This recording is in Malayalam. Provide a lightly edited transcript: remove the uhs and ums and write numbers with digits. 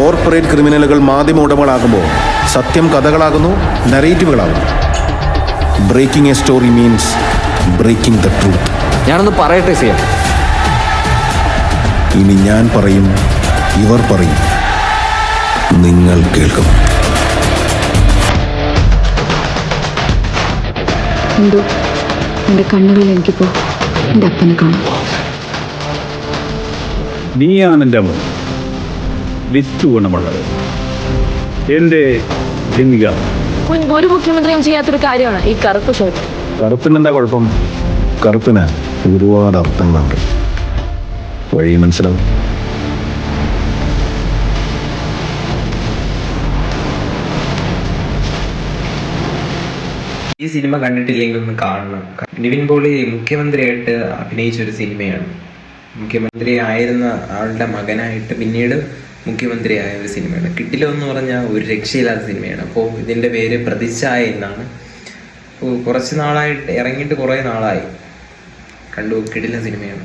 കോർപ്പറേറ്റ് ക്രിമിനലുകൾ മാധ്യമ ഉടമകളാകുമ്പോൾ സത്യം കഥകളാകുന്നു, നറേറ്റീവുകളാകുന്നു. Breaking a story means breaking the truth. ഞാനൊന്ന് പറയട്ടെ സിയ. ഇനി ഞാൻ പറയും, ഇവർ പറയും, നിങ്ങൾ കേൾക്കും. എന്തോ എൻ്റെ കണ്ണുകളിൽ എനിക്കിപ്പോ എൻ്റെ അപ്പനെ കാണാം. നീയാണ് എൻ്റെ മോൻ, വിറ്റു ഗുണമുള്ളത്. എൻ്റെ ലിംഗ ഒരു മുഖ്യമന്ത്രിയും ചെയ്യാത്തൊരു കാര്യമാണ് ഈ കറുപ്പ് ഷർട്ട്. കറുപ്പിനെന്താ കുഴപ്പം? കറുപ്പിന് ഒരുപാട് അർത്ഥങ്ങളുണ്ട്. വഴി മനസ്സിലാവും. ഈ സിനിമ കണ്ടിട്ടില്ലെങ്കിൽ ഒന്ന് കാണണം. നിവിൻ പോളി മുഖ്യമന്ത്രിയായിട്ട് അഭിനയിച്ചൊരു സിനിമയാണ്. മുഖ്യമന്ത്രി ആയിരുന്ന ആളുടെ മകനായിട്ട് പിന്നീട് മുഖ്യമന്ത്രിയായ ഒരു സിനിമയാണ്. കിട്ടില്ല എന്ന് പറഞ്ഞാൽ ഒരു രക്ഷയില്ലാത്ത സിനിമയാണ്. അപ്പോൾ ഇതിൻ്റെ പേര് പ്രതിച്ഛായ എന്നാണ്. കുറച്ച് നാളായിട്ട് ഇറങ്ങിയിട്ട് കുറേ നാളായി. കണ്ടു, കിടിലൻ സിനിമയാണ്.